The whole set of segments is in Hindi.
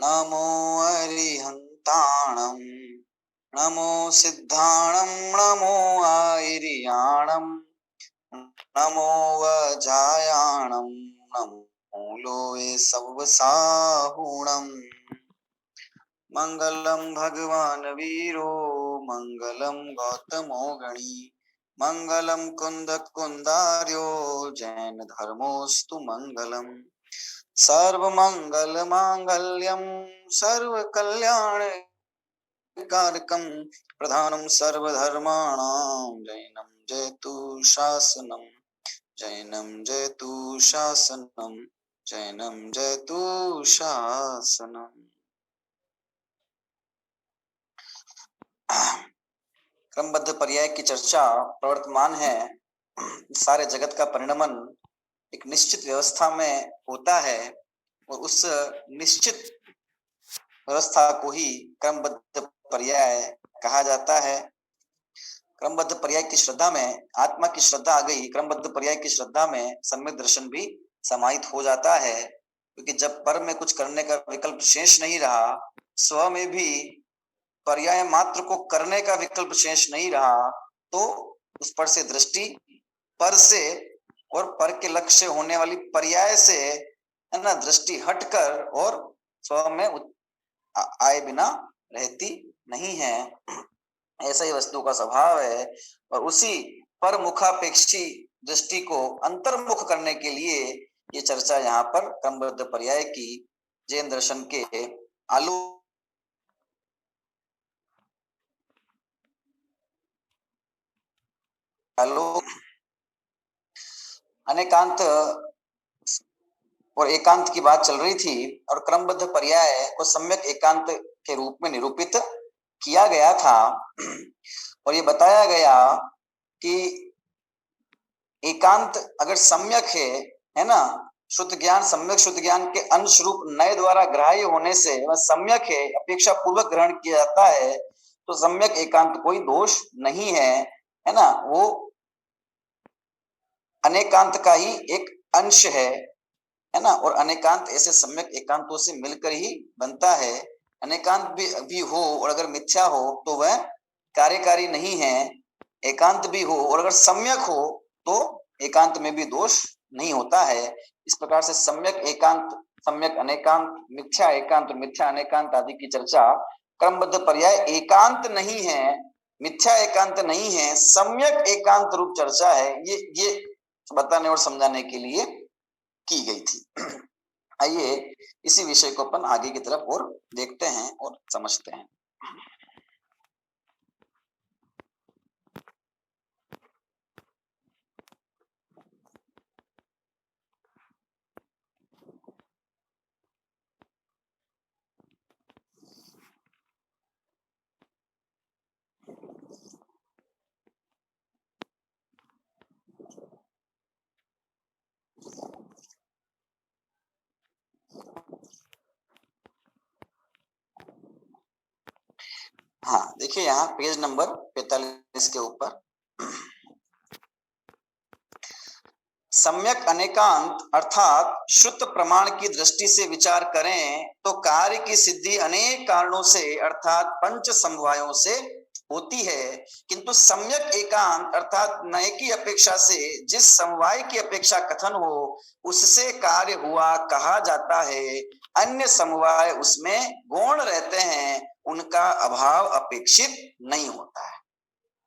नमो अरिहन्ताणं नमो सिद्धाणं नमो आयर्याणं नमो वजायाणं नमो लोये सवसाहुणम् मंगलम भगवान वीरो मंगलम गौतमो गणी मंगलम कुंद कुंदार्यो जैन धर्मोस्तु मंगलम सर्वमंगल मांगल्यम सर्व कल्याण कारकम प्रधानम सर्वधर्माणां जैनम जयतु शासनम जैनम जयतु शासनम जैनम जयतु शासनम। क्रमबद्ध पर्याय की चर्चा प्रवर्तमान है। सारे जगत का परिणमन एक निश्चित व्यवस्था में होता है और उस निश्चित व्यवस्था को ही क्रमबद्ध पर्याय कहा जाता है। क्रमबद्ध पर्याय की श्रद्धा में आत्मा की श्रद्धा आ गई, क्रमबद्ध पर्याय की श्रद्धा में सम्यक दर्शन भी समाहित हो जाता है, क्योंकि जब पर में कुछ करने का विकल्प शेष नहीं रहा, स्व में भी पर्याय मात्र को करने का विकल्प शेष नहीं रहा, तो उस पर से दृष्टि पर से और पर के लक्ष्य होने वाली पर्याय से है ना दृष्टि हटकर और स्व में आए बिना रहती नहीं है। ऐसा ही वस्तु का स्वभाव है और उसी पर मुखापेक्षी दृष्टि को अंतर्मुख करने के लिए ये चर्चा यहाँ पर क्रमबद्ध पर्याय की जैन दर्शन के अनेकांत और एकांत की बात चल रही थी और क्रमबद्ध पर्याय को सम्यक एकांत के रूप में निरूपित किया गया था और ये बताया गया कि एकांत अगर सम्यक है ना, शुद्ध ज्ञान सम्यक शुद्ध ज्ञान के अंश रूप नए द्वारा ग्राह्य होने से वह सम्यक है, अपेक्षा पूर्वक ग्रहण किया जाता है, तो सम्यक एकांत कोई दोष नहीं है ना, वो अनेकांत का ही एक अंश है ना। और अनेकांत ऐसे सम्यक एकांतों से मिलकर ही बनता है। अनेकांत भी हो और अगर मिथ्या हो तो वह कार्यकारी नहीं है, एकांत भी हो और अगर सम्यक हो तो एकांत में भी दोष नहीं होता है। इस प्रकार से सम्यक एकांत, सम्यक अनेकांत, मिथ्या एकांत और मिथ्या अनेकांत आदि की चर्चा क्रमबद्ध पर्याय एकांत नहीं है, मिथ्या एकांत नहीं है, सम्यक एकांत रूप चर्चा है। ये बताने और समझाने के लिए की गई थी। आइए इसी विषय को अपन आगे की तरफ और देखते हैं और समझते हैं। हाँ देखिए यहाँ पेज नंबर 45 के ऊपर सम्यक अनेकांत अर्थात शुद्ध प्रमाण की दृष्टि से विचार करें तो कार्य की सिद्धि अनेक कारणों से अर्थात पंच समवायों से होती है, किंतु सम्यक एकांत अर्थात नए की अपेक्षा से जिस समवाय की अपेक्षा कथन हो उससे कार्य हुआ कहा जाता है। अन्य समवाय उसमें गौण रहते हैं, उनका अभाव अपेक्षित नहीं होता है।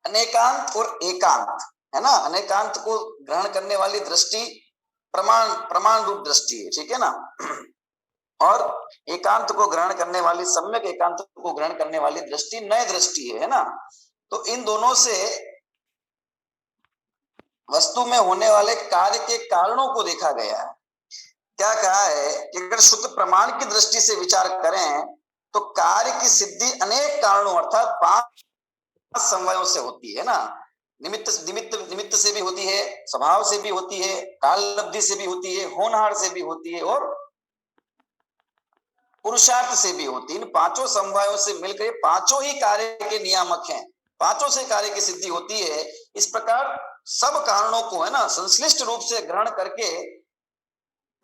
अनेकांत और एकांत है ना, अनेकांत को ग्रहण करने वाली दृष्टि प्रमाण रूप दृष्टि है, ठीक है ना, और एकांत को ग्रहण करने वाली सम्यक एकांत को ग्रहण करने वाली दृष्टि नए दृष्टि है ना। तो इन दोनों से वस्तु में होने वाले कार्य के कारणों को देखा गया है। क्या कहा है कि अगर शुद्ध प्रमाण की दृष्टि से विचार करें तो कार्य की सिद्धि अनेक कारणों अर्थात 5 समवायों से होती है ना। निमित्त से भी होती है, स्वभाव से भी होती है, काल लब्धि से भी होती है, होनहार से भी होती है और पुरुषार्थ से भी होती है। इन 5 समवायों से मिलकर 5 ही कार्य के नियामक हैं, 5 से कार्य की सिद्धि होती है। इस प्रकार सब कारणों को है ना संश्लिष्ट रूप से ग्रहण करके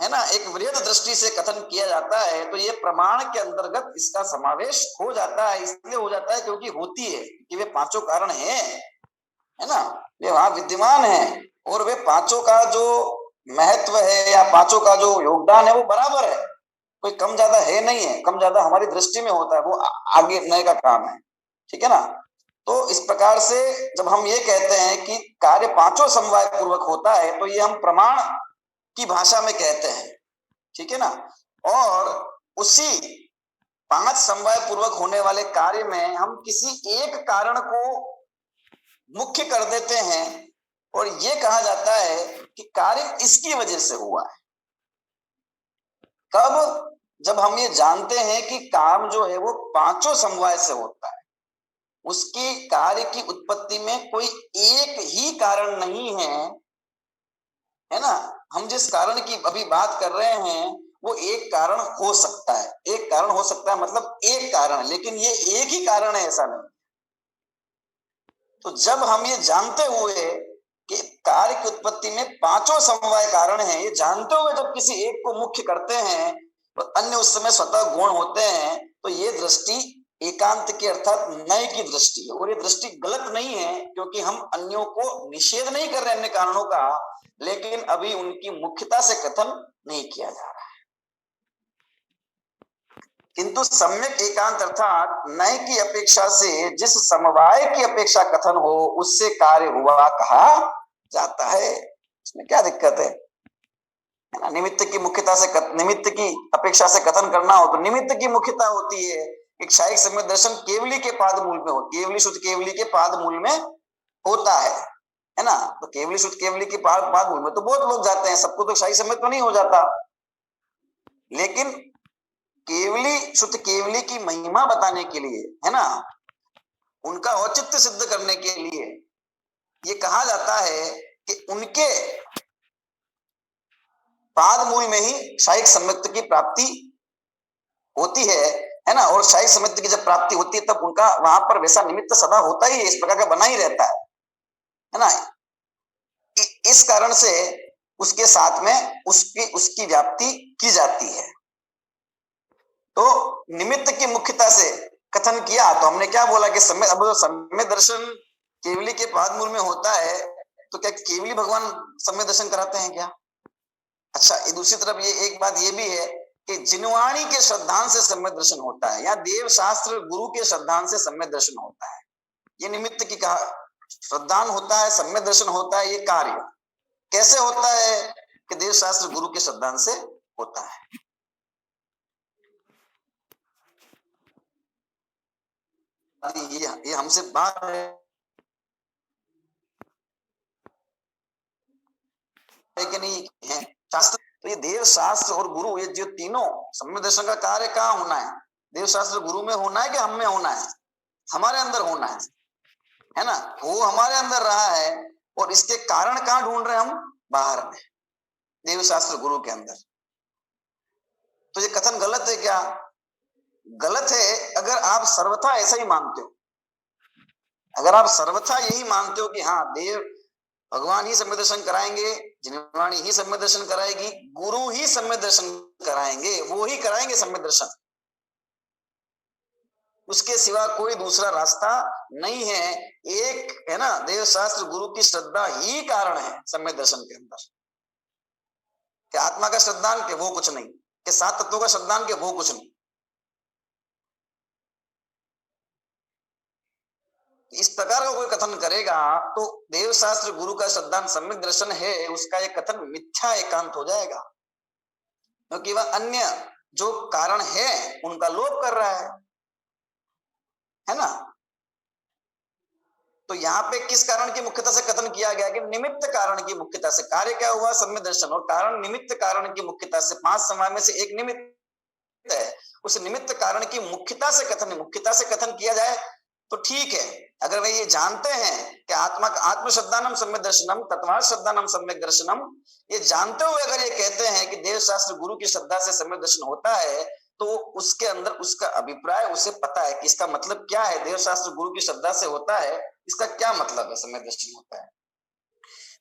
है ना, एक वृहद दृष्टि से कथन किया जाता है, तो ये प्रमाण के अंतर्गत इसका समावेश हो जाता है। इसलिए हो जाता है क्योंकि होती है कि वे पांचों कारण है ना, वे वहां विद्यमान है, और वे पांचों का जो महत्व है या पांचों का जो योगदान है वो बराबर है, कोई कम ज्यादा है नहीं है। कम ज्यादा हमारी दृष्टि में होता है, वो आगे नए का काम है, ठीक है ना। तो इस प्रकार से जब हम ये कहते हैं कि कार्य पांचों समवाय पूर्वक होता है, तो ये हम प्रमाण की भाषा में कहते हैं, ठीक है ना। और उसी पांच समवाय पूर्वक होने वाले कार्य में हम किसी एक कारण को मुख्य कर देते हैं और ये कहा जाता है कि कार्य इसकी वजह से हुआ है। कब? जब हम ये जानते हैं कि काम जो है वो पांचों समवाय से होता है, उसकी कार्य की उत्पत्ति में कोई एक ही कारण नहीं है ना। हम जिस कारण की अभी बात कर रहे हैं वो एक कारण हो सकता है, एक कारण हो सकता है मतलब एक कारण, लेकिन ये एक ही कारण है ऐसा नहीं। तो जब हम ये जानते हुए कि कार्य की उत्पत्ति में पांचों समवाय कारण हैं, ये जानते हुए जब किसी एक को मुख्य करते हैं तो अन्य उस समय स्वतः गौण होते हैं, तो ये दृष्टि एकांत की अर्थात नए की दृष्टि है। और ये दृष्टि गलत नहीं है, क्योंकि हम अन्यों को निषेध नहीं कर रहे अन्य कारणों का, लेकिन अभी उनकी मुख्यता से कथन नहीं किया जा रहा है। किंतु सम्यक एकांत अर्थात नए की अपेक्षा से जिस समवाय की अपेक्षा कथन हो उससे कार्य हुआ कहा जाता है। इसमें क्या दिक्कत है ना। निमित्त की मुख्यता से निमित्त की अपेक्षा से कथन करना हो तो निमित्त की मुख्यता होती है। एक क्षायिक सम्यक दर्शन केवली के पाद मूल में हो, केवली शुद्ध केवली के पाद मूल में होता है ना। तो केवली शुद्ध केवली के पाद मूल में तो बहुत लोग जाते हैं, सबको तो क्षायिक सम्यक तो नहीं हो जाता, लेकिन केवली शुद्ध केवली की महिमा बताने के लिए, है ना, उनका औचित्य सिद्ध करने के लिए ये कहा जाता है कि उनके पाद मूल में ही क्षायिक सम्यक्त की प्राप्ति होती है ना। और क्षायिक सम्यक्त की जब प्राप्ति होती है तब उनका वहां पर वैसा निमित्त सदा होता ही है, इस प्रकार का बना ही रहता है ना। इस कारण से उसके साथ में उसकी व्याप्ति की जाती है। तो निमित्त की मुख्यता से कथन किया तो हमने क्या बोला कि सम्यक दर्शन केवली के पाद मूल में होता है, तो क्या केवली भगवान सम्यक दर्शन कराते हैं क्या? अच्छा, दूसरी तरफ ये एक बात ये भी है कि जिनवाणी के श्रद्धांत से सम्यक दर्शन होता है, या देव शास्त्र गुरु के श्रद्धांत से सम्यक दर्शन होता है। ये निमित्त की कहा श्रद्धान होता है, सम्यक दर्शन होता है। ये कार्य कैसे होता है कि देव शास्त्र गुरु के श्रद्धांत से होता है। ये हमसे बाहर है कि नहीं है शास्त्र। तो ये देव शास्त्र और गुरु, ये जो तीनों सम्यक दर्शन का कार्य कहाँ होना है? देव शास्त्र गुरु में होना है कि हम में होना है? हमारे अंदर होना है ना। वो हमारे अंदर रहा है और इसके कारण कहाँ ढूंढ रहे हैं हम? बाहर में, देव शास्त्र गुरु के अंदर। तो ये कथन गलत है क्या? गलत है अगर आप सर्वथा ऐसा ही मानते हो। अगर आप सर्वथा यही मानते हो कि हाँ देव भगवान ही सम्यक दर्शन कराएंगे, जिनवाणी ही सम्यक दर्शन कराएगी, गुरु ही सम्यक दर्शन कराएंगे, वो ही कराएंगे सम्यक दर्शन, उसके सिवा कोई दूसरा रास्ता नहीं है। एक है ना, देव शास्त्र गुरु की श्रद्धा ही कारण है सम्यक दर्शन के अंदर। कि आत्मा का श्रद्धान के वो कुछ नहीं, कि सात तत्वों का श्रद्धान के वो कुछ नहीं। इस प्रकार का कोई कथन करेगा तो देव शास्त्र गुरु का श्रद्धान सम्यक दर्शन है, उसका ये कथन मिथ्या एकांत हो जाएगा, क्योंकि वह अन्य जो कारण है उनका लोप कर रहा है ना। तो यहाँ पे किस कारण की मुख्यता से कथन किया गया कि निमित्त कारण की मुख्यता से। कार्य क्या हुआ? सम्यक दर्शन। और कारण निमित्त कारण की मुख्यता से, पांच समय में से एक निमित्त है, उस निमित्त कारण की मुख्यता से कथन किया जाए तो ठीक है। अगर वे ये जानते हैं कि आत्म श्रद्धानम सम्यक दर्शनम तत्वार्थ श्रद्धानम सम्यक दर्शनम, ये जानते हुए अगर ये कहते हैं कि देव शास्त्र गुरु की श्रद्धा से सम्यक दर्शन होता है, तो उसके अंदर उसका अभिप्राय, उसे पता है कि इसका मतलब क्या है। देव शास्त्र गुरु की श्रद्धा से होता है, इसका क्या मतलब है? सम्यक दर्शन होता है।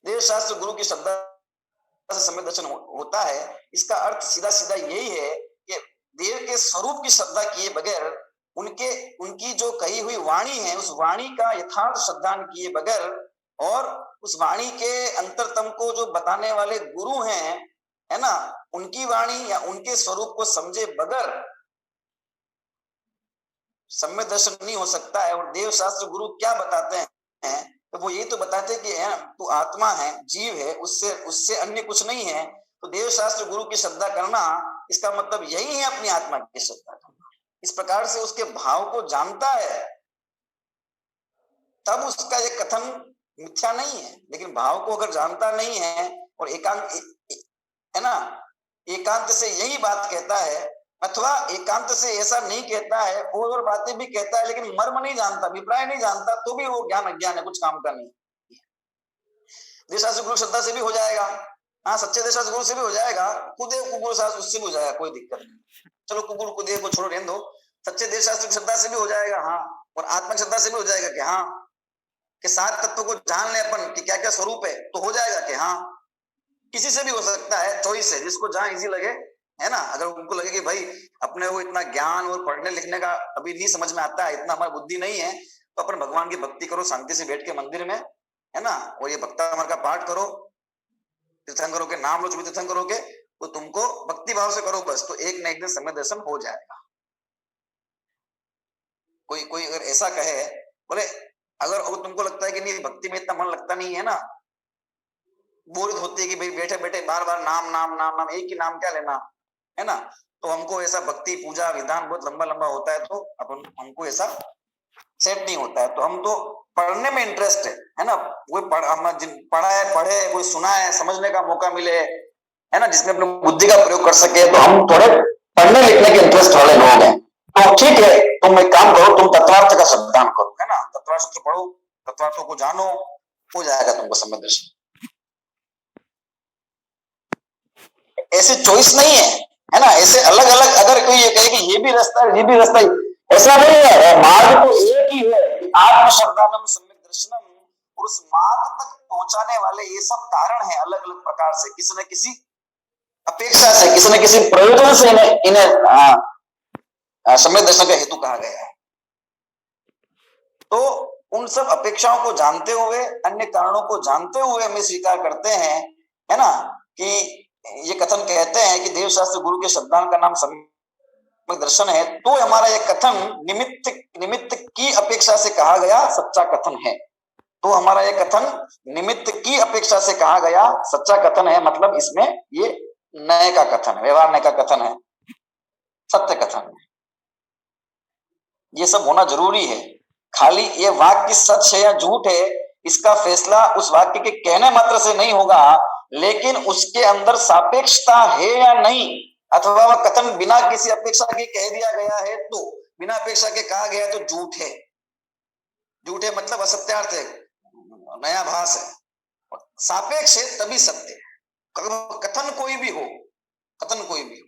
देव शास्त्र गुरु की श्रद्धा सम्यक दर्शन होता है, इसका अर्थ सीधा सीधा यही है कि देव के स्वरूप की श्रद्धा किए बगैर, उनकी जो कही हुई वाणी है उस वाणी का यथार्थ श्रद्धान किए बगैर, और उस वाणी के अंतरतम को जो बताने वाले गुरु हैं, है ना, उनकी वाणी या उनके स्वरूप को समझे बगैर सम्यक दर्शन नहीं हो सकता है। और देव शास्त्र गुरु क्या बताते हैं, तो वो ये तो बताते हैं कि तू आत्मा है, जीव है, उससे अन्य कुछ नहीं है। तो देव शास्त्र गुरु की श्रद्धा करना, इसका मतलब यही है अपनी आत्मा की श्रद्धा करना। इस प्रकार से उसके भाव को जानता है, तब उसका ये कथन मिथ्या नहीं है। लेकिन भाव को अगर जानता नहीं है और एकांत, है ना, एकांत से यही बात कहता है, अथवा एकांत से ऐसा नहीं कहता है, और बातें भी कहता है लेकिन मर्म नहीं जानता, अभिप्राय नहीं जानता, तो भी वो ज्ञान अज्ञान है, कुछ काम का नहीं। देशास्त्र गुरु श्रद्धा से भी हो जाएगा, हाँ, सच्चे देशास्त्र गुरु से भी हो जाएगा, कुदेव कुगुरु शास्त्र उससे भी हो जाएगा, कोई दिक्कत नहीं। चलो कुगुरु कुदेव को छोड़ो, रहने दो, सच्चे देशास्त्र की श्रद्धा से भी हो जाएगा, हाँ, और आत्मिक श्रद्धा से भी हो जाएगा कि हाँ, कि सात तत्वों को जान ले अपन कि क्या क्या स्वरूप है, तो हो जाएगा कि हाँ। किसी से भी हो सकता है, चॉइस है, जिसको जहां इजी लगे, है ना। अगर उनको लगे कि भाई अपने को इतना ज्ञान और पढ़ने लिखने का अभी नहीं समझ में आता है, इतना हमारी बुद्धि नहीं है, तो अपन भगवान की भक्ति करो शांति से बैठ के मंदिर में, है ना, और ये भक्तामर का पाठ करो, तीर्थंकरों के नाम लो, जो भी तीर्थंकरों के, वो तुमको भक्ति भाव से करो बस, तो एक न एक दिन सम्यक दर्शन हो जाएगा। कोई अगर ऐसा कहे, बोले अगर तुमको लगता है कि नहीं भक्ति में इतना मन लगता नहीं है ना, बोरियत होती है कि भाई बैठे बैठे बार बार नाम नाम नाम नाम, एक ही नाम क्या लेना, है ना, तो हमको ऐसा भक्ति पूजा विधान बहुत लंबा लंबा होता है, तो अपन हमको ऐसा सेट नहीं होता है। तो हम तो पढ़ने में इंटरेस्ट है ना, वो पढ़ा है, पढ़े, कोई सुना है, समझने का मौका मिले, है ना, जिसमें अपनी बुद्धि का प्रयोग कर सके, तो हम थोड़े पढ़ने लिखने के इंटरेस्ट वाले लोग हैं। तो ठीक है, तुम एक काम करो, तुम तत्वार्थ का श्रद्धान करो, है ना, तत्वार्थ सूत्र पढ़ो, तत्वार्थों को जानो, हो जाएगा तुमको सम्यक दर्शन। ऐसे चॉइस नहीं है ना, ऐसे अलग अलग अगर कोई ये कहे कि ये भी रास्ता है, ये भी रास्ता है, ऐसा नहीं है। मार्ग तो एक ही है, आत्मशब्दानम सम्यक दर्शनम, और उस मार्ग तक पहुंचाने वाले ये सब कारण है अलग अलग प्रकार से, किसी न किसी अपेक्षा से, किसी न किसी प्रयोजन से इन्हें सम्यक दर्शन का हेतु कहा गया है। तो उन सब अपेक्षाओं को जानते हुए, अन्य कारणों को जानते हुए हम स्वीकार करते हैं, है ना, कि ये कथन कहते हैं कि देव शास्त्र गुरु के श्रद्धान का नाम सम्यक दर्शन है, तो हमारा यह कथन निमित्त की अपेक्षा से कहा गया सच्चा कथन है। तो हमारा यह कथन निमित्त की अपेक्षा से कहा गया सच्चा कथन है, मतलब इसमें ये नए का कथन है, व्यवहार नए का कथन है, सत्य कथन है। ये सब होना जरूरी है। खाली ये वाक्य सच है या झूठ है, इसका फैसला उस वाक्य के कहने मात्र से नहीं होगा, लेकिन उसके अंदर सापेक्षता है या नहीं, अथवा वह कथन बिना किसी अपेक्षा के कह दिया गया है, तो बिना अपेक्षा के कहा गया तो झूठ है। झूठ है मतलब असत्यार्थ है, नया भास है। सापेक्ष है तभी सत्य है, कथन कोई भी हो, कथन कोई भी हो।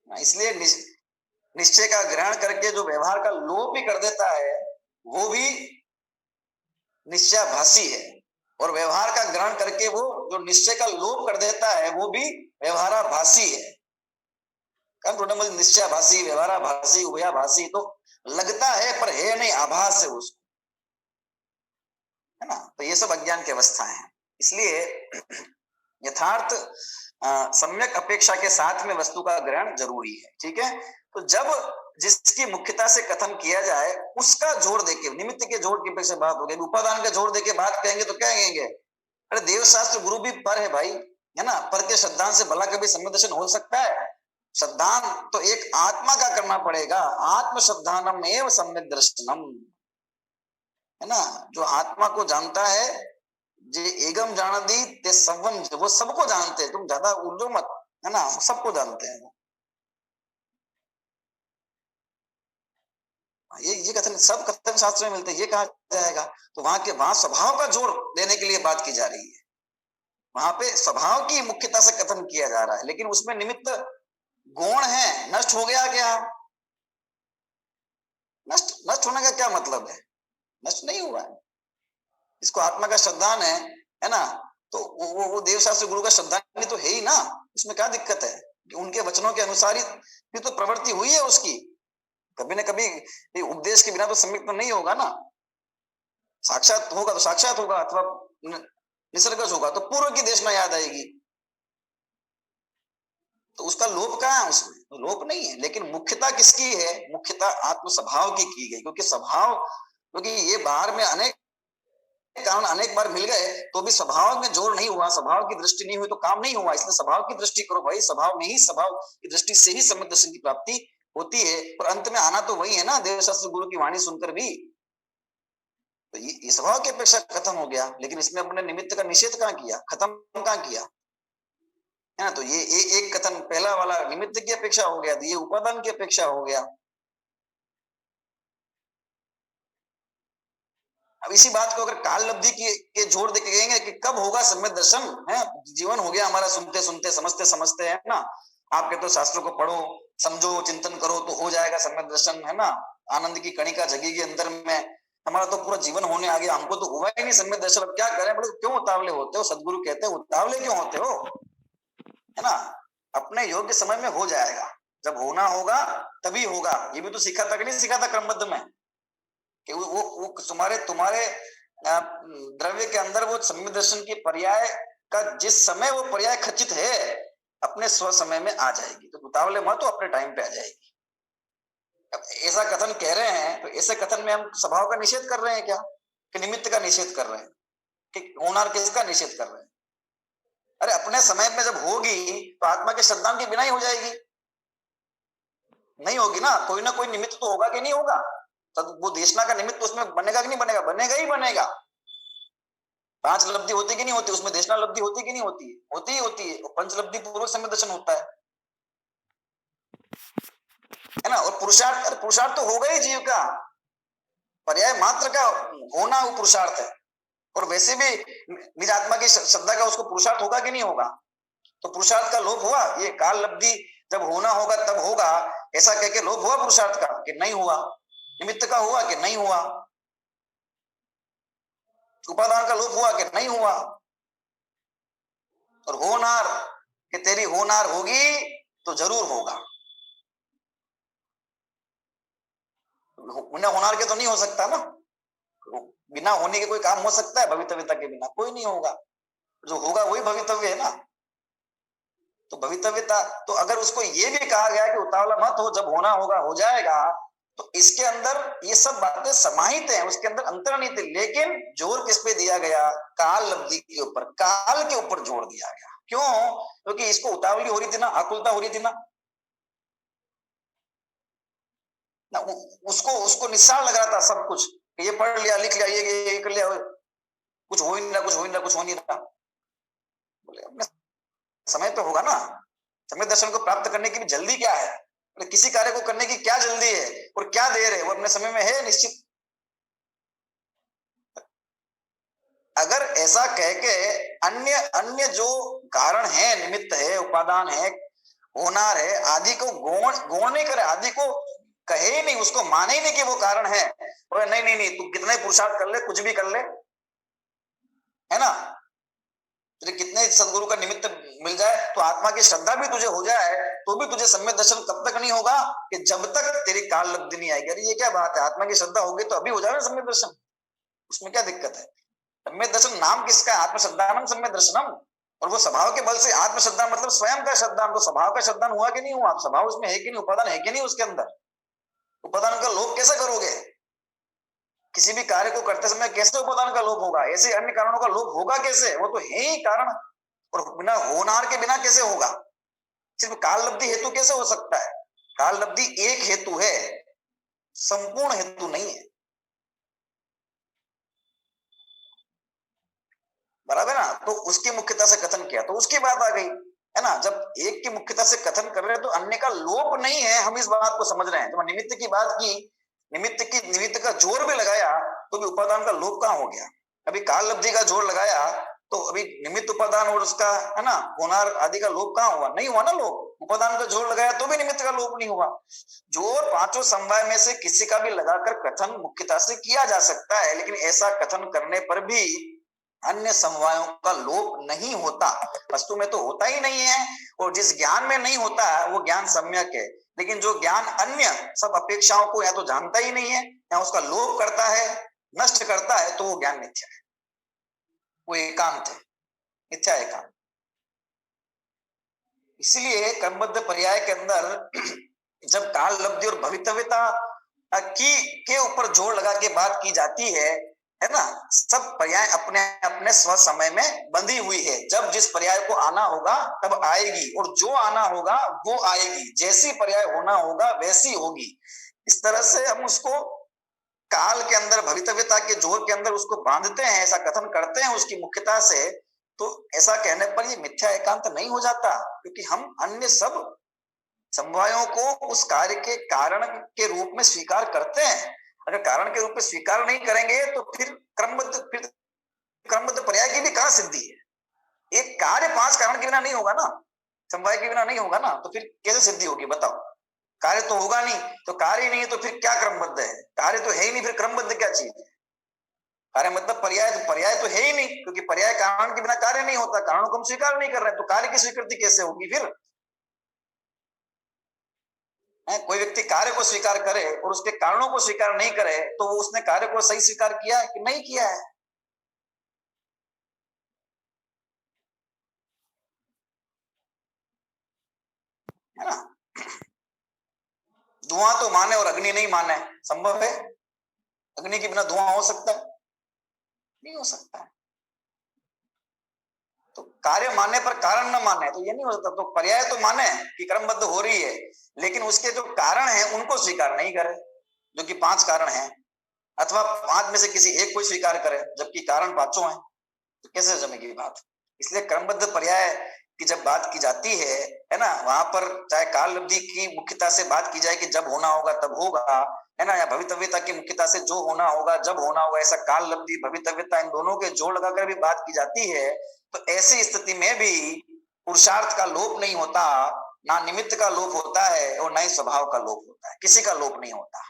इसलिए निश्चय का ग्रहण करके जो व्यवहार का लोप भी कर देता है, वो भी निश्चयाभासी है, और व्यवहार का ग्रहण करके वो जो निश्चय का लोप कर देता है, वो भी व्यवहाराभासी है। निश्चयाभासी, व्यवहाराभासी, उभयाभासी, तो लगता है पर है नहीं, आभास है उसको, है ना। तो ये सब अज्ञान की अवस्था है। इसलिए यथार्थ सम्यक अपेक्षा के साथ में वस्तु का ग्रहण जरूरी है, ठीक है। तो जब जिसकी मुख्यता से कथन किया जाए उसका जोड़ देके, निमित्त के जोड़ की अपेक्षा बात हो गई, उपादान का जोड़ देके बात कहेंगे तो क्या कहेंगे, अरे देव शास्त्र गुरु भी पर है भाई, है ना, पर के श्रद्धान से भला कभी सम्यक दर्शन हो सकता है? श्रद्धान तो एक आत्मा का करना पड़ेगा, आत्म श्रद्धानम एवं सम्यक दर्शनम, है ना। जो आत्मा को जानता है, जे एगम जानती ते सर्वम, वो सबको जानते हैं, तुम ज्यादा उल्झो मत, है ना, सबको जानते हैं। ये कथन सब कथन शास्त्र में मिलते हैं, ये कहा जाएगा। तो वहां स्वभाव का जोर देने के लिए बात की जा रही है, वहां पे स्वभाव की मुख्यता से कथन किया जा रहा है, लेकिन उसमें निमित्त गुण है, नष्ट हो गया क्या? नष्ट होने का क्या मतलब है? नष्ट नहीं हुआ है। इसको आत्मा का श्रद्धान है ना, तो वो देवशास्त्री गुरु का श्रद्धांजलि तो है ही ना, उसमें क्या दिक्कत है कि उनके वचनों के अनुसार ही तो प्रवृत्ति हुई है उसकी। कभी न कभी उपदेश के बिना तो सम्यक तो नहीं होगा ना, साक्षात होगा तो साक्षात होगा, अथवा निसर्गज होगा तो पूर्व की देशना याद आएगी। तो उसका लोप कहाँ है? उसमें तो लोप नहीं है, लेकिन मुख्यता किसकी है? मुख्यता आत्म स्वभाव की गई, क्योंकि स्वभाव, क्योंकि ये बाहर में अनेक कारण अनेक बार मिल गए तो भी स्वभाव में जोर नहीं हुआ, स्वभाव की दृष्टि नहीं हुई तो काम नहीं हुआ। इसलिए स्वभाव की दृष्टि करो भाई, स्वभाव में ही, स्वभाव की दृष्टि से ही सम्यक दर्शन की प्राप्ति होती है, और अंत में आना तो वही है ना, देवशास्त्र गुरु की वाणी सुनकर भी। तो ये स्वभाव की अपेक्षा खत्म हो गया, लेकिन इसमें अपने निमित्त का निषेध कहाँ किया, खत्म कहाँ किया है ना। तो ये एक कथन पहला वाला निमित्त की अपेक्षा हो गया, ये उपादान की अपेक्षा हो गया। अब इसी बात को अगर काल लब्धि के जोड़ देखेंगे कि कब होगा सम्यक दर्शन है, जीवन हो गया हमारा सुनते सुनते समझते समझते, है ना। आप कहते हो शास्त्रों को पढ़ो, समझो, चिंतन करो तो हो जाएगा सम्यक दर्शन, है ना। आनंद की कणिका जगेगी अंदर में, हमारा तो पूरा जीवन होने आ गया, हमको तो हुआ ही नहीं सम्यक दर्शन, अब क्या करें? बड़े क्यों उतावले होते हो? सदगुरु कहते हैं उतावले क्यों होते हो, है ना। अपने योग्य समय में हो जाएगा, जब होना होगा तभी होगा। ये भी तो सीखा था कि नहीं सीखा था क्रमबद्ध में, कि वो तुम्हारे द्रव्य के अंदर वो सम्यक दर्शन की पर्याय का जिस समय वो पर्याय खचित है, अपने स्व समय में आ जाएगी। तो उतावले मत, तो अपने टाइम पे आ जाएगी। अब ऐसा कथन कह रहे हैं, तो ऐसे कथन में हम स्वभाव का निषेध कर रहे हैं क्या, कि निमित्त का निषेध कर रहे हैं, कि होनार किसका निषेध कर रहे हैं? अरे अपने समय में जब होगी तो आत्मा के श्रद्धांजलि के बिना ही हो जाएगी, नहीं होगी ना, कोई ना कोई निमित्त तो होगा कि नहीं होगा। तो वो देशना का निमित्त उसमें बनेगा कि नहीं बनेगा? बनेगा ही बनेगा। पांच लब्धि होती कि नहीं होती उसमें? देशना लब्धि होती कि नहीं होती? होती ही होती है। और पंच लब्धि पूर्वक सम्यक दर्शन होता है ना। और पुरुषार्थ तो होगा ही जीव का, पर्याय मात्र का होना वो पुरुषार्थ है। और वैसे भी निज आत्मा की श्रद्धा का उसको पुरुषार्थ होगा कि नहीं होगा? तो पुरुषार्थ का लोप हुआ, ये काल लब्धि जब होना होगा तब होगा, ऐसा कह के लोप हुआ पुरुषार्थ का कि नहीं हुआ? निमित्त का हुआ कि नहीं हुआ? उपादान का लोप हुआ कि नहीं हुआ? और होनार कि तेरी होनार होगी तो जरूर होगा, बिना होनार के तो नहीं हो सकता ना। बिना होने के कोई काम हो सकता है? भवितव्यता के बिना कोई नहीं होगा, जो होगा वही भवितव्य है ना। तो भवितव्यता, तो अगर उसको ये भी कहा गया कि उतावला मत हो, जब होना होगा हो जाएगा, तो इसके अंदर ये सब बातें समाहित हैं, उसके अंदर अंतर्निहित है। लेकिन जोर किस पे दिया गया? काल लब्धि के ऊपर, काल के ऊपर जोर दिया गया। क्यों? क्योंकि इसको उतावली हो रही थी ना, आकुलता हो रही थी ना, उसको निस्सार लग रहा था सब कुछ, ये पढ़ लिया, लिख लिया, ये कर लिया, कुछ हो ही नहीं रहा, कुछ हो ही नहीं रहा, कुछ हो नहीं रहा। बोले अपने समय पे होगा ना। सम्यक दर्शन को प्राप्त करने की भी जल्दी क्या है? किसी कार्य को करने की क्या जल्दी है और क्या देर है? वो अपने समय में है निश्चित। अगर ऐसा कह के अन्य अन्य जो कारण है, निमित्त है, उपादान है, होनार है, आदि को गौण नहीं करे, आदि को कहे ही नहीं, उसको माने ही नहीं कि वो कारण है, और नहीं नहीं नहीं तू कितने पुरुषार्थ कर ले, कुछ भी कर ले, है ना, तुझे कितने सदगुरु का निमित्त मिल जाए, तो आत्मा की श्रद्धा भी तुझे हो जाए, तो भी तुझे सम्यक दर्शन कब तक नहीं होगा? कि जब तक तेरी काल लब्धि नहीं आएगी। अरे ये क्या बात है, आत्मा की श्रद्धा होगी तो अभी हो जाएगा सम्यक दर्शन, उसमें क्या दिक्कत है? सम्यक दर्शन नाम किसका? आत्मश्रद्धानम सम्यक दर्शनम। और वो स्वभाव के बल से आत्मश्रद्धा मतलब स्वयं का श्रद्धान, तो स्वभाव का श्रद्धान हुआ कि नहीं हुआ? स्वभाव उसमें है कि नहीं? उपादान है कि नहीं उसके अंदर? उपादान का लोप कैसे करोगे? किसी भी कार्य को करते समय कैसे उपादान का लोप होगा? ऐसे अन्य कारणों का लोप होगा कैसे? वो तो है ही कारण। और बिना होनार के बिना कैसे होगा? सिर्फ काल लब्धि हेतु कैसे हो सकता है? काल लब्धि एक हेतु है, संपूर्ण हेतु नहीं है, बराबर ना। तो उसकी मुख्यता से कथन किया तो उसकी बात आ गई, है ना। जब एक की मुख्यता से कथन कर रहे हैं तो अन्य का लोप नहीं है, हम इस बात को समझ रहे हैं। तो निमित्त की बात की, निमित्त का जोर भी लगाया तो भी उपादान का लोप कहां हो गया? अभी काल लब्धि का जोर लगाया तो अभी निमित्त उपादान और उसका, है ना, होनार आदि का लोप कहां हुआ? नहीं हुआ ना लोप, उपादान का जोड़ लगाया तो भी निमित्त का लोप नहीं हुआ। जोड़ पांचों समवाय में से किसी का भी लगाकर कथन मुख्यता से किया जा सकता है, लेकिन ऐसा कथन करने पर भी अन्य समवायों का लोप नहीं होता। वस्तु में तो होता ही नहीं है, और जिस ज्ञान में नहीं होता है वो ज्ञान सम्यक है। लेकिन जो ज्ञान अन्य सब अपेक्षाओं को या तो जानता ही नहीं है या उसका लोप करता है, नष्ट करता है, तो वो ज्ञान मिथ्या है, वो एकांत है, मिथ्या एकांत। इसलिए क्रमबद्ध पर्याय के अंदर जब काल लब्धि और भवितव्यता की के ऊपर जोर लगा के बात की जाती है ना, सब पर्याय अपने अपने स्व समय में बंधी हुई है। जब जिस पर्याय को आना होगा तब आएगी, और जो आना होगा वो आएगी, जैसी पर्याय होना होगा वैसी होगी। इस तरह से हम उसको काल के अंदर भवितव्यता के जोर के अंदर उसको बांधते हैं, ऐसा कथन करते हैं उसकी मुख्यता से, तो ऐसा कहने पर ये मिथ्या एकांत नहीं हो जाता, क्योंकि हम अन्य सब समवायों को उस कार्य के कारण के रूप में स्वीकार करते हैं। अगर कारण के रूप में स्वीकार नहीं करेंगे तो फिर क्रमबद्ध पर्याय की भी कहां सिद्धि है। एक कार्य पांच कारण के बिना नहीं होगा ना, समवाय के बिना नहीं होगा ना, तो फिर कैसे सिद्धि होगी बताओ। कार्य तो होगा नहीं, तो कार्य नहीं है तो फिर क्या क्रमबद्ध है? कार्य तो है ही नहीं, फिर क्रमबद्ध क्या चीज है? कार्य मतलब पर्याय, तो पर्याय तो है ही नहीं, क्योंकि पर्याय कारण के बिना कार्य नहीं होता, कारणों को हम स्वीकार नहीं कर रहे, तो कार्य की स्वीकृति कैसे होगी फिर? कोई व्यक्ति कार्य को स्वीकार करे और उसके कारणों को स्वीकार नहीं करे, तो वो उसने कार्य को सही स्वीकार किया है कि नहीं किया है? है ना? धुआं तो माने और अग्नि नहीं माने, संभव है? अग्नि के बिना धुआं हो सकता है? नहीं हो सकता है। तो कार्य मानने पर कारण न माने तो ये नहीं हो सकता। तो पर्याय तो माने कि क्रमबद्ध हो रही है, लेकिन उसके जो कारण है उनको स्वीकार नहीं करे, जो कि पांच कारण हैं, अथवा पांच में से किसी एक को स्वीकार करे जबकि कारण पांचों हैं, तो कैसे जमेगी बात? इसलिए क्रमबद्ध पर्याय की जब बात की जाती है ना, वहां पर चाहे काल लब्धि की मुख्यता से बात की जाए कि जब होना होगा तब होगा, है ना, या भवितव्यता की मुख्यता से जो होना होगा जब होना होगा, ऐसा काल लब्धि भवितव्यता इन दोनों के जोड़ लगाकर भी बात की जाती है, तो ऐसी स्थिति में भी पुरुषार्थ का लोप नहीं होता, ना निमित्त का लोप होता है और ना ही स्वभाव का लोप होता है, किसी का लोप नहीं होता।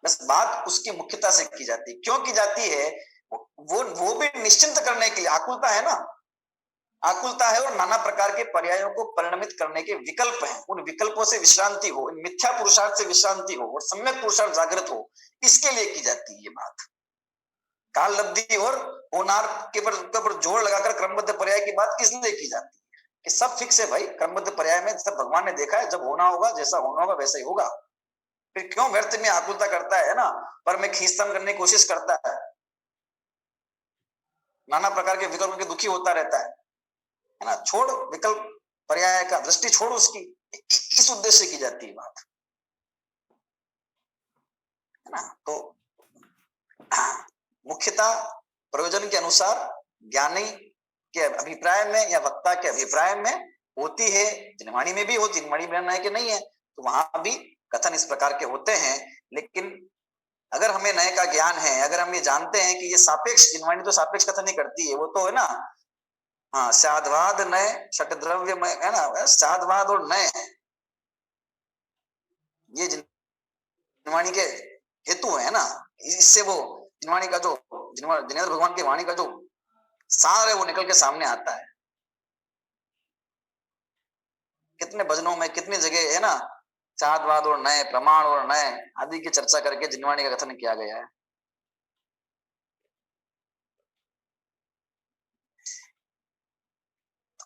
बस बात उसकी मुख्यता से की जाती है। क्यों की जाती है? वो भी निश्चिंत करने के लिए, आकुलता है ना, आकुलता है, और नाना प्रकार के पर्यायों को परिणमित करने के विकल्प हैं, उन विकल्पों से विश्रांति हो, मिथ्या पुरुषार्थ से विश्रांति हो और सम्यक पुरुषार्थ जागृत हो, इसके लिए की जाती है ये बात। काल लब्धि और होनार के पर जोर लगाकर क्रमबद्ध पर्याय की बात किस लिए की जाती है? कि सब फिक्स है भाई, क्रमबद्ध पर्याय में सब भगवान ने देखा है, जब होना होगा, जैसा होना होगा वैसा ही होगा। फिर क्यों व्यर्थ में आकुलता करता है ना, पर में खींचतान करने की कोशिश करता है, नाना प्रकार के विकल्पों के दुखी होता रहता है ना? छोड़ विकल्प पर्याय का, दृष्टि छोड़ उसकी, इस उद्देश्य की जाती है बात, है ना? तो मुख्यता प्रयोजन के अनुसार ज्ञानी के अभिप्राय में या वक्ता के अभिप्राय में होती है, जिनवाणी में भी हो, जिनवाणी में नए के नहीं है, तो वहां भी कथन इस प्रकार के होते हैं। लेकिन अगर हमें नए का ज्ञान है, अगर हम ये जानते हैं कि ये सापेक्ष, जिनवाणी तो सापेक्ष कथन ही करती है, वो तो है ना, हाँ, साधवाद नए षट द्रव्य में, है ना, साधवाद और नए, ये जिनवाणी के हेतु है ना, इससे वो जिनवाणी का जो जिनेन्द्र भगवान की वाणी का जो सार है वो निकल के सामने आता है। कितने भजनों में, कितनी जगह है ना, साधवाद और नए, प्रमाण और नए आदि की चर्चा करके जिनवाणी का कथन किया गया है।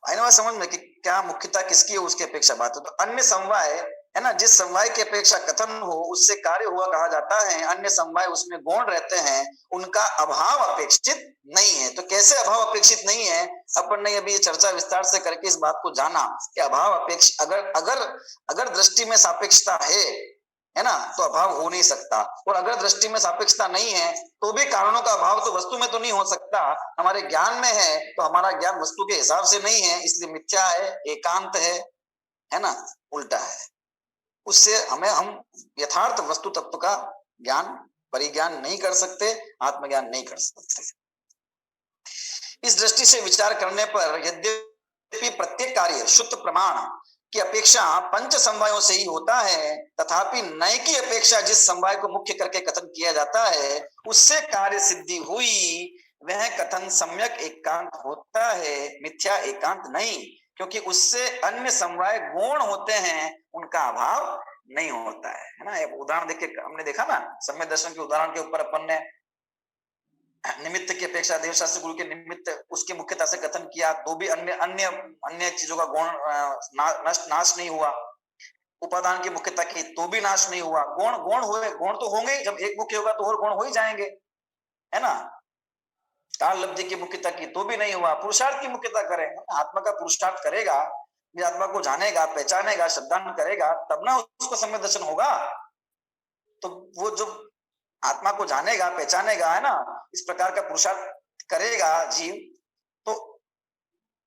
आइए समझ में कि क्या मुख्यता किसकी है, उसकी अपेक्षा बात है। तो अन्य समवाय, है ना, जिस समवाय की अपेक्षा कथन हो उससे कार्य हुआ कहा जाता है, अन्य समवाय उसमें गौण रहते हैं, उनका अभाव अपेक्षित नहीं है। तो कैसे अभाव अपेक्षित नहीं है? अपन ने अभी चर्चा विस्तार से करके इस बात को जाना कि अभाव अपेक्ष अगर अगर अगर दृष्टि में सापेक्षता है ना, तो अभाव हो नहीं सकता, और अगर दृष्टि में सापेक्षता नहीं है तो भी कारणों का अभाव तो वस्तु में तो नहीं हो सकता, हमारे ज्ञान में है, तो हमारा ज्ञान वस्तु के हिसाब से नहीं है, इसलिए मिथ्या है, एकांत है ना, उल्टा है। उससे हम यथार्थ वस्तु तत्व का ज्ञान, परिज्ञान नहीं कर सकते, आत्मज्ञान नहीं कर सकते। इस दृष्टि से विचार करने पर यद्यपि प्रत्येक कार्य शुद्ध प्रमाण की अपेक्षा पंच समवायों से ही होता है, तथापि नए की अपेक्षा जिस समवाय को मुख्य करके कथन किया जाता है उससे कार्य सिद्धि हुई, वह कथन सम्यक एकांत होता है, मिथ्या एकांत नहीं, क्योंकि उससे अन्य समवाय गौण होते हैं, उनका अभाव नहीं होता है ना। एक उदाहरण देख के हमने देखा ना, सम्यक दर्शन के उदाहरण के ऊपर अपन ने निमित्त की अपेक्षा देवशास्त्र गुरु के निमित्त उसकी मुख्यता से कथन किया तो भी अन्य अन्य अन्य चीजों का गुण नाश नहीं हुआ। उपादान की मुख्यता की तो भी नाश नहीं हुआ। गुण गुण हुए, गुण तो होंगे, जब एक मुख्य होगा तो और गुण हो ही जाएंगे, है ना। काल लब्धि की मुख्यता की तो भी नहीं हुआ। पुरुषार्थ की मुख्यता करें, आत्मा का पुरुषार्थ करेगा, आत्मा को जानेगा, पहचानेगा, श्रद्धान करेगा, तब ना उसको सम्यक दर्शन होगा। तो वो जो आत्मा को जानेगा, पहचानेगा, है ना, इस प्रकार का पुरुषार्थ करेगा जीव, तो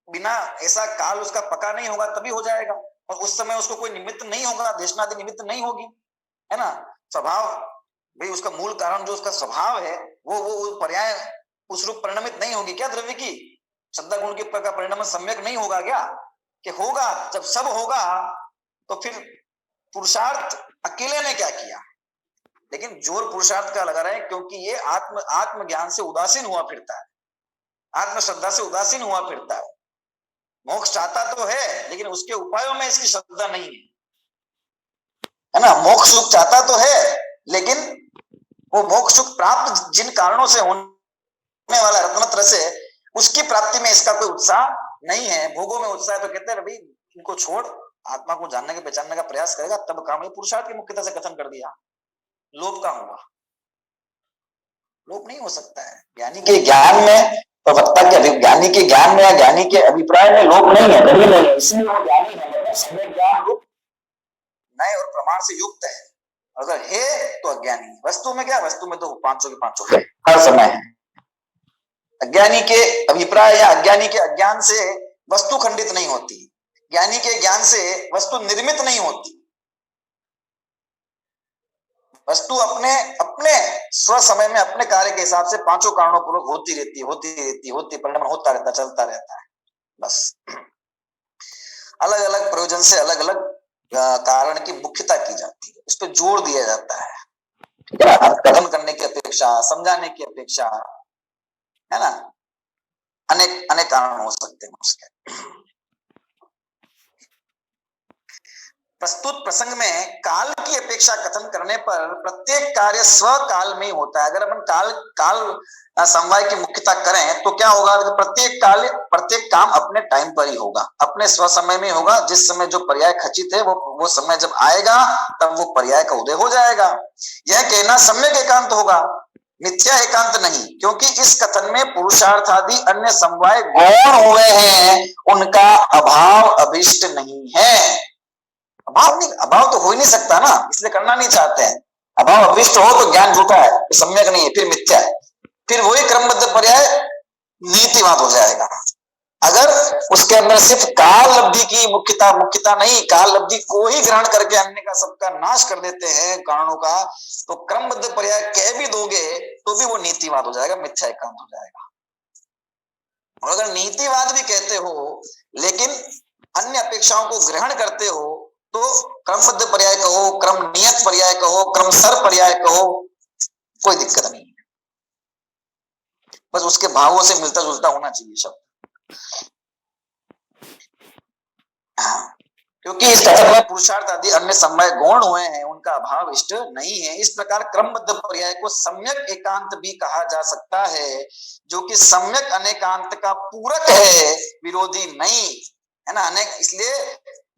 बिना ऐसा काल उसका पका नहीं होगा तभी हो जाएगा। और उस समय उसको कोई निमित्त नहीं होगा, देशनादि निमित्त नहीं होगी, है ना। स्वभाव भाई उसका मूल कारण जो उसका स्वभाव है वो पर्याय उस रूप परिणमित नहीं होगी क्या द्रव्य की। श्रद्धा गुण के का परिणाम सम्यक नहीं होगा क्या, कि होगा। जब सब होगा तो फिर पुरुषार्थ अकेले ने क्या किया, लेकिन जोर पुरुषार्थ का लगा रहे हैं, क्योंकि ये आत्म ज्ञान से उदासीन हुआ फिरता है, आत्म श्रद्धा से उदासीन हुआ फिरता है। मोक्ष चाहता तो है, लेकिन उसके उपायों में इसकी श्रद्धा नहीं है ना। मोक्ष सुख चाहता तो है, लेकिन वो मोक्ष सुख प्राप्त जिन कारणों से होने वाला रत्नत्र से, उसकी प्राप्ति में इसका कोई उत्साह नहीं है। भोगों में उत्साह है तो कहते हैं भाई इनको छोड़, आत्मा को जानने के पहचानने का प्रयास करेगा तब काम। ये पुरुषार्थ की मुख्यता से कथन कर दिया, लोभ का हुआ। लोभ नहीं हो सकता है ज्ञानी के ज्ञान में, प्रवक्ता के ज्ञानी के ज्ञान में या ज्ञानी के अभिप्राय में लोभ नहीं है, कभी नहीं है। इसलिए वो ज्ञानी है, सम्यक ज्ञान रूप नए और प्रमाण से युक्त है। अगर है तो अज्ञानी है। वस्तु में क्या, वस्तु में तो पांचों के पांचों हर समय है। अज्ञानी के अभिप्राय या अज्ञानी के अज्ञान से वस्तु खंडित नहीं होती, ज्ञानी के ज्ञान से वस्तु निर्मित नहीं होती। वस्तु अपने अपने स्व समय में अपने कार्य के हिसाब से पांचों कारणों पूर्वक होती रहती परिणाम होता रहता, चलता रहता है। बस अलग अलग प्रयोजन से अलग अलग कारण की मुख्यता की जाती है, उस पर जोर दिया जाता है, कथन करने की अपेक्षा, समझाने की अपेक्षा, है ना। अनेक अनेक कारण हो सकते हैं उसके। प्रस्तुत प्रसंग में काल की अपेक्षा कथन करने पर प्रत्येक कार्य स्वकाल में होता है। अगर अपन काल समवाय की मुख्यता करें तो क्या होगा, प्रत्येक काम अपने टाइम पर ही होगा, अपने स्व समय में होगा। जिस समय जो पर्याय खचित है वो समय जब आएगा तब वो पर्याय का उदय हो जाएगा। यह कहना सम्यक एकांत होगा, मिथ्या एकांत नहीं, क्योंकि इस कथन में पुरुषार्थ आदि अन्य समवाय गौण हुए हैं, उनका अभाव अभिष्ट नहीं है। अभाव तो हो ही नहीं सकता ना, इसलिए करना नहीं चाहते हैं। अभाव अभिष्ट हो तो ज्ञान झूठा है, तो सम्यक नहीं है, फिर मिथ्या है, फिर वही क्रमबद्ध पर्याय नीतिवाद हो जाएगा। अगर उसके अंदर सिर्फ काल लब्धि की मुख्यता नहीं, काल लब्धि को ही ग्रहण करके अन्य का सबका नाश कर देते हैं कारणों का, तो क्रमबद्ध पर्याय कह भी दोगे तो भी वो नीतिवाद हो जाएगा, मिथ्या एकांत हो जाएगा। और अगर नीतिवाद भी कहते हो लेकिन अन्य अपेक्षाओं को ग्रहण करते हो तो क्रमबद्ध पर्याय कहो, क्रम नियत पर्याय कहो, क्रमसर पर्याय कहो, कोई दिक्कत नहीं है। बस उसके भावों से मिलता जुलता होना चाहिए शब्द। क्योंकि इस कथन में पुरुषार्थ आदि अन्य समवाय गौण हुए हैं, उनका अभाव इष्ट नहीं है। इस प्रकार क्रमबद्ध पर्याय को सम्यक एकांत भी कहा जा सकता है, जो कि सम्यक अनेकांत का पूरक है, विरोधी नहीं, है ना। अनेक इसलिए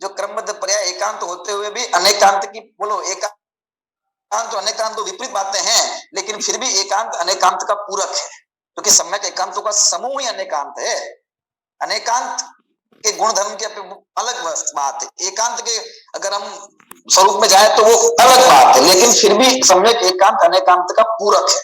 जो क्रमबद्ध पर्याय एकांत होते हुए भी अनेकांत की, बोलो एकांत तो अनेकांत तो विपरीत बातें हैं, लेकिन फिर भी एकांत अनेकांत का पूरक है, क्योंकि तो सम्यक एकांतों का समूह ही अनेकांत है। अनेकांत के गुण धर्म के अलग बात है, एकांत के अगर हम स्वरूप में जाए तो वो अलग बात है, लेकिन फिर भी सम्यक एकांत अनेकांत का पूरक है।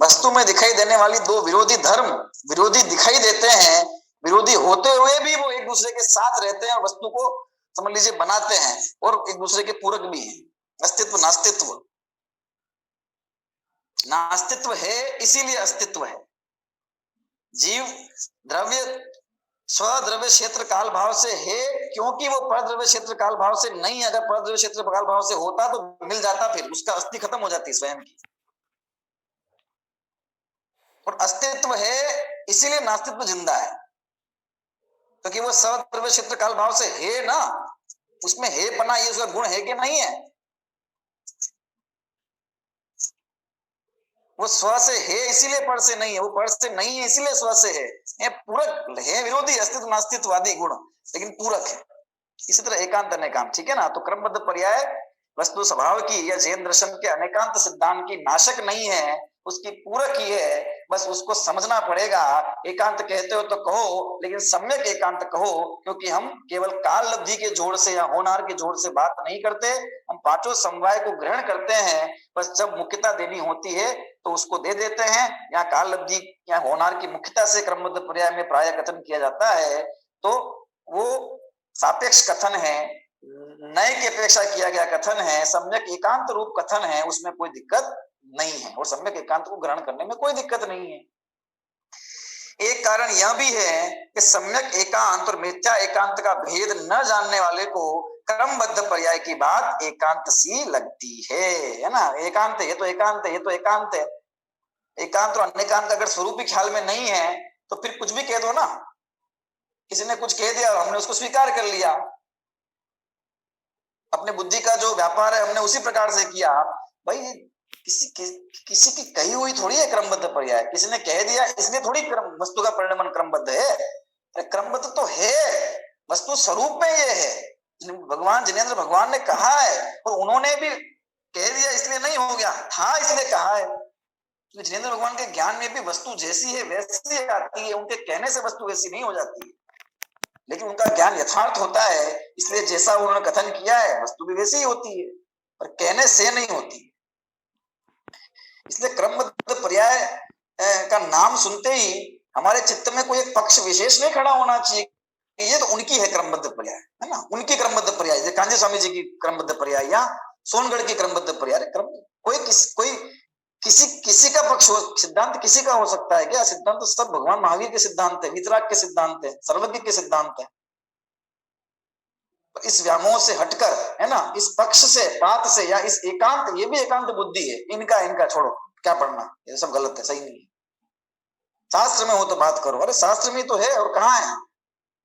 वस्तु में दिखाई देने वाली दो विरोधी धर्म विरोधी दिखाई देते हैं, विरोधी होते हुए भी वो एक दूसरे के साथ रहते हैं और वस्तु को समझ लीजिए बनाते हैं, और एक दूसरे के पूरक भी हैं। अस्तित्व नास्तित्व, नास्तित्व है इसीलिए अस्तित्व है। जीव द्रव्य स्वद्रव्य क्षेत्र काल भाव से है क्योंकि वो परद्रव्य क्षेत्र काल भाव से नहीं है। अगर परद्रव्य क्षेत्र काल भाव से होता तो मिल जाता, फिर उसका अस्थि खत्म हो जाती स्वयं की। और अस्तित्व है इसीलिए नास्तित्व जिंदा है, क्योंकि वो स्वद्रव्य क्षेत्र काल भाव से है ना, उसमें है पना, ये उसका गुण है कि नहीं है। वो स्व से है इसीलिए पर से नहीं है, वो पर से नहीं है इसीलिए स्व से है। ये पूरक है, विरोधी अस्तित्व नास्तित्ववादी गुण, लेकिन पूरक है। इसी तरह एकांत अनेकांत, ठीक है ना। तो क्रमबद्ध पर्याय वस्तु स्वभाव की या जैन दर्शन के अनेकांत सिद्धांत की नाशक नहीं है, उसकी पूरक ही है। बस उसको समझना पड़ेगा। एकांत कहते हो तो कहो, लेकिन सम्यक एकांत कहो, क्योंकि हम केवल काल लब्धि के जोड़ से या होनार के जोड़ से बात नहीं करते। हम पांचों समवाय को ग्रहण करते हैं, बस जब मुख्यता देनी होती है तो उसको दे देते हैं। यहाँ काल लब्धि या होनार की मुख्यता से क्रमबद्ध पर्याय में प्राय कथन किया जाता है, तो वो सापेक्ष कथन है, नए की अपेक्षा किया गया कथन है, सम्यक एकांत रूप कथन है, उसमें कोई दिक्कत नहीं है और सम्यक एकांत को ग्रहण करने में कोई दिक्कत नहीं है। एक कारण यह भी है कि सम्यक एकांत और मिथ्या एकांत का भेद न जानने वाले को क्रमबद्ध पर्याय की बात एकांत सी लगती है ना। एकांत है तो एकांत है, ये तो एकांत है। एकांत और अनेकांत अगर स्वरूप ही ख्याल में नहीं है तो फिर कुछ भी कह दो ना। किसी ने कुछ कह दिया और हमने उसको स्वीकार कर लिया, अपने बुद्धि का जो व्यापार है हमने उसी प्रकार से किया। भाई किसी की कही हुई थोड़ी है क्रमबद्ध पर्याय, किसी ने कह दिया इसलिए थोड़ी वस्तु का परिणमन क्रमबद्ध है। क्रमबद्ध तो है, वस्तु स्वरूप में ये है। भगवान जिनेंद्र भगवान ने कहा है और उन्होंने भी कह दिया इसलिए नहीं हो गया, था इसलिए कहा है। तो जिनेंद्र भगवान के ज्ञान में भी वस्तु जैसी है वैसी आती है, उनके कहने से वस्तु वैसी नहीं हो जाती है, लेकिन उनका ज्ञान यथार्थ होता है, इसलिए जैसा उन्होंने कथन किया है वस्तु भी वैसी ही होती है, पर कहने से नहीं होती। इसलिए क्रमबद्ध पर्याय का नाम सुनते ही हमारे चित्त में कोई एक पक्ष विशेष नहीं खड़ा होना चाहिए कि ये तो उनकी है क्रमबद्ध पर्याय, है ना, उनकी क्रमबद्ध पर्याय, जैसे कांजी स्वामी जी की क्रमबद्ध पर्याय या सोनगढ़ की क्रमबद्ध पर्याय। कोई किसी का पक्ष हो, सिद्धांत किसी का हो सकता है क्या? सिद्धांत तो सब भगवान महावीर के सिद्धांत है, वितराग के सिद्धांत है, सर्वज्ञ के सिद्धांत है। इस व्यामोह से हटकर, है ना, इस पक्ष से, पात से, या इस एकांत, ये भी एकांत बुद्धि है, इनका छोड़ो, क्या पढ़ना, ये सब गलत है, सही नहीं है। शास्त्र में हो तो बात करो, अरे शास्त्र में तो है और कहाँ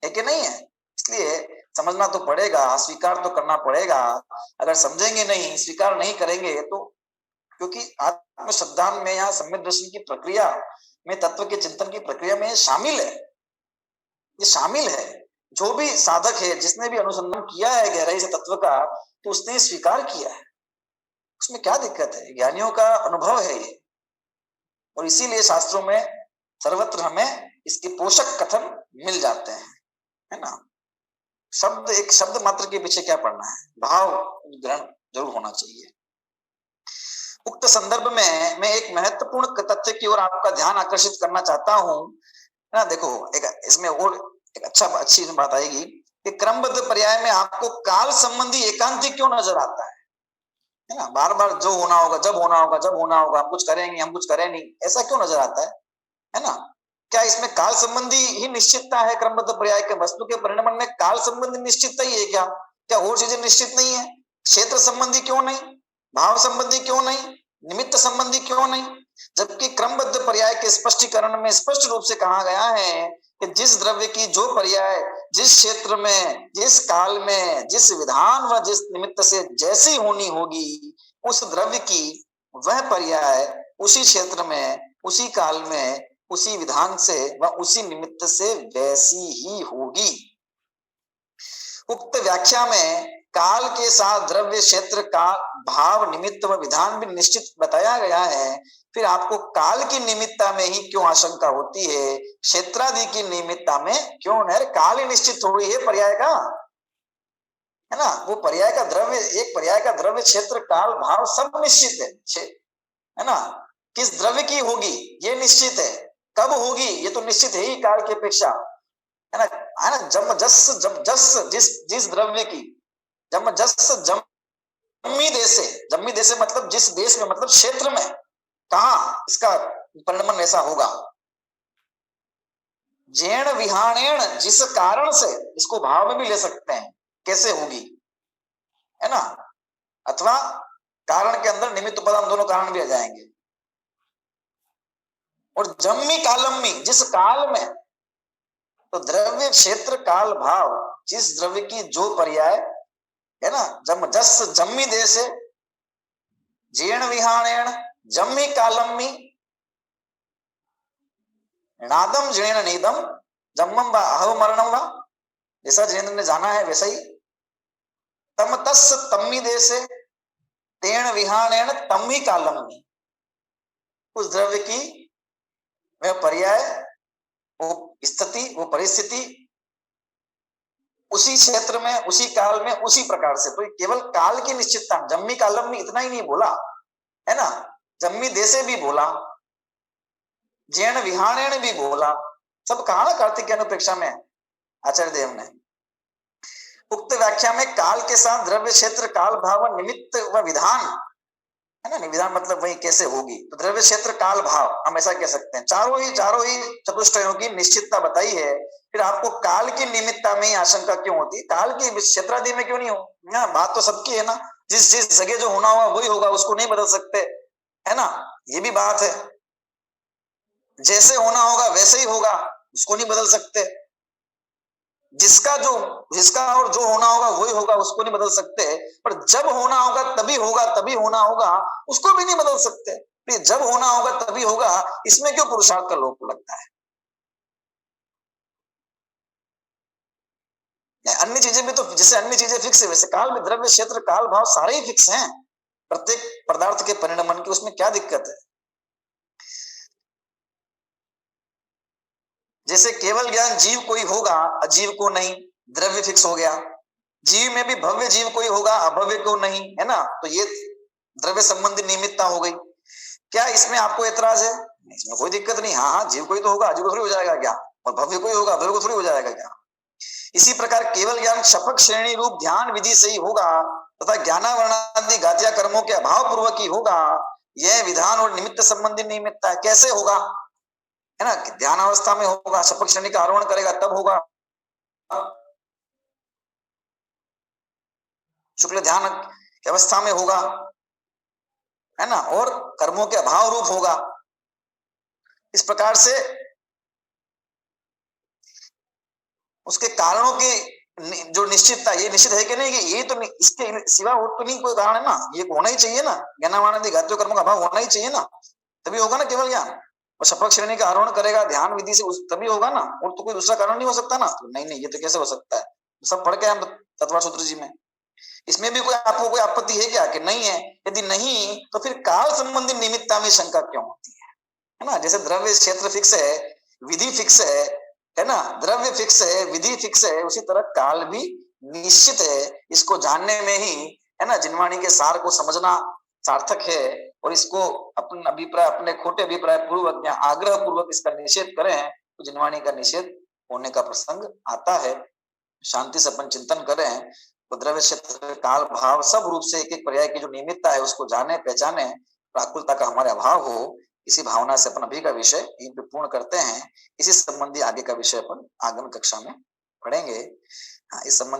है कि नहीं है? इसलिए समझना तो पड़ेगा, स्वीकार तो करना पड़ेगा। अगर समझेंगे नहीं, स्वीकार नहीं करेंगे तो, क्योंकि आत्म श्रद्धान में, यहाँ सम्यक दर्शन की प्रक्रिया में, तत्व के चिंतन की प्रक्रिया में शामिल है, ये शामिल है। जो भी साधक है, जिसने भी अनुसंधान किया है गहराई से तत्व का, तो उसने स्वीकार किया है, उसमें क्या दिक्कत है? ज्ञानियों का अनुभव है ये, और इसीलिए शास्त्रों में सर्वत्र हमें इसके पोषक कथन मिल जाते हैं, है ना। शब्द, एक शब्द मात्र के पीछे क्या पढ़ना है, भाव ग्रहण जरूर होना चाहिए। उक्त संदर्भ में मैं एक महत्वपूर्ण तथ्य की ओर आपका ध्यान आकर्षित करना चाहता हूं, है ना। देखो, इसमें और एक अच्छी बात आएगी कि क्रमबद्ध पर्याय में आपको काल संबंधी एकांतिक क्यों नजर आता है ना। बार बार जो होना होगा, जब होना होगा, जब होना होगा, हम कुछ करेंगे, हम कुछ करें नहीं, ऐसा क्यों नजर आता है ना। क्या इसमें काल संबंधी ही निश्चितता है? क्रमबद्ध पर्याय के वस्तु के परिणमन में काल संबंधी निश्चितता ही है क्या? क्या और चीजें निश्चित नहीं है? क्षेत्र संबंधी क्यों नहीं? भाव संबंधी क्यों नहीं? निमित्त संबंधी क्यों नहीं? जबकि क्रमबद्ध पर्याय के स्पष्टीकरण में स्पष्ट रूप से कहा गया है कि जिस द्रव्य की जो पर्याय जिस क्षेत्र में, जिस काल में, जिस विधान व जिस निमित्त से जैसी होनी होगी, उस द्रव्य की वह पर्याय उसी क्षेत्र में, उसी काल में, उसी विधान से व उसी निमित्त से वैसी ही होगी। उक्त व्याख्या में काल के साथ द्रव्य, क्षेत्र का भाव, निमित्त व विधान भी निश्चित बताया गया है। फिर आपको काल की निमित्ता में ही क्यों आशंका होती है, क्षेत्रादि की निमित्ता में क्यों नहीं? काल ही निश्चित थोड़ी है पर्याय का, है ना। वो पर्याय का द्रव्य, एक पर्याय का द्रव्य, क्षेत्र, काल, भाव सब निश्चित है ना। किस द्रव्य की होगी ये निश्चित है, कब होगी ये तो निश्चित है ही काल की अपेक्षा, है ना। जब जस जिस द्रव्य की जम्मी देशे मतलब जिस देश में, मतलब क्षेत्र में, कहा इसका परिणमन ऐसा होगा, जैन विहाणेण, जिस कारण से, इसको भाव में भी ले सकते हैं, कैसे होगी, है ना, अथवा कारण के अंदर निमित्त उपादान दोनों कारण भी आ जाएंगे। और जम्मी कालम्मी, जिस काल में, तो द्रव्य क्षेत्र काल भाव, जिस द्रव्य की जो पर्याय है ना, जस जम्मी देश है, जीर्ण विहाणेण जम्मी कालम्मी नादम जीर्ण नीदम जम्मम व अहवमरणम व, जैसा जिनेन्द्र ने जाना है वैसा ही, तम तस् तम्मी देशे तेण विहाणेण तम्मी कालम्मी, उस द्रव्य की वह पर्याय, वो स्थिति, वो परिस्थिति उसी क्षेत्र में, उसी काल में, उसी प्रकार से। तो केवल काल की निश्चितता, जम्मी कालम में इतना ही नहीं बोला है ना, जम्मी देशे भी बोला, जैन विहाणेण भी बोला, सब कहा कार्तिक की अनुप्रेक्षा में आचार्य देव ने। उक्त व्याख्या में काल के साथ द्रव्य क्षेत्र काल भाव निमित्त व विधान, है ना, विधान मतलब वही कैसे होगी, तो द्रव्य क्षेत्र काल भाव हम ऐसा कह सकते हैं। चारों ही चतुष्टयों की निश्चितता बताई है, फिर आपको काल की निमित्ता में ही आशंका क्यों होती है, काल की क्षेत्रादि में क्यों नहीं हो ना, बात तो सबकी है ना, जिस जिस जगह जो होना हुआ वही होगा, उसको नहीं बदल सकते, है ना, ये भी बात है। जैसे होना होगा वैसे ही होगा, उसको नहीं बदल सकते। जिसका और जो होना होगा वही होगा, उसको नहीं बदल सकते। पर जब होना होगा तभी होगा, तभी होना होगा, उसको भी नहीं बदल सकते। जब होना होगा तभी होगा, इसमें क्यों पुरुषार्थ का लोप लगता है। अन्य चीजें भी तो, जैसे अन्य चीजें फिक्स है, वैसे काल में द्रव्य क्षेत्र काल भाव सारे ही फिक्स हैं, प्रत्येक पदार्थ के परिणमन की, उसमें क्या दिक्कत है। जैसे केवल ज्ञान जीव कोई होगा, अजीव को नहीं, द्रव्य फिक्स हो गया। जीव में भी भव्य जीव कोई होगा, अभव्य को नहीं, है ना, तो ये द्रव्य संबंधी निमित्ता हो गई। क्या इसमें आपको एतराज है? इसमें कोई दिक्कत नहीं। हाँ, जीव कोई तो होगा, अजीव को थोड़ी हो जाएगा क्या, और भव्य कोई होगा, भव्य को थोड़ी हो जाएगा क्या। इसी प्रकार केवल ज्ञान क्षपक श्रेणी रूप ध्यान विधि से ही होगा, तथा ज्ञानावरणादि घातिया कर्मों के अभाव पूर्वक ही होगा। यह विधान और निमित्त संबंधी निमित्ता है। कैसे होगा, है ना, ध्यान अवस्था में होगा, क्षपक श्रेणी का आरोहण करेगा तब होगा, शुक्ल ध्यान की अवस्था में होगा, है ना, और कर्मों के अभाव रूप होगा। इस प्रकार से उसके कारणों की जो निश्चितता, ये निश्चित है कि नहीं, कि ये तो इसके सिवा और तो नहीं कोई कारण है ना, ये होना ही चाहिए ना, ज्ञानावरणादि घातियों कर्मों का अभाव होना ही चाहिए ना, तभी होगा ना केवल ज्ञान। और शपथ श्रेणी का आरोहण करेगा ध्यान विधि से, तभी होगा ना, और तो कोई दूसरा कारण नहीं हो सकता ना। तो नहीं, ये तो कैसे हो सकता है, सब पढ़ के हम तत्वा सूत्र जी में। इसमें भी आपको कोई आपत्ति है क्या कि नहीं है? यदि नहीं, तो फिर काल संबंधी निमित्ता में शंका क्यों होती है ना। जैसे द्रव्य क्षेत्र फिक्स है, विधि फिक्स है ना, द्रव्य फिक्स है, विधि फिक्स है, उसी तरह काल भी निश्चित है। इसको जानने में ही, है ना, जिनवाणी के सार को समझना सार्थक है, और इसको अपने अभिप्राय, अपने खोटे अभिप्राय पूर्वक या आग्रह पूर्वक इसका निषेध करें, तो जिनवाणी का निषेध होने का प्रसंग आता है। शांति से अपन चिंतन करें, तो द्रव्य क्षेत्र काल भाव सब रूप से एक एक पर्याय की जो निमित्ता है उसको जाने, पहचाने, प्राकुलता का हमारे अभाव हो, इसी भावना से अपन अभी का विषय यहीं पे पूर्ण करते हैं। इसी संबंधी आगे का विषय अपन आगम कक्षा में पढ़ेंगे। इस संबंध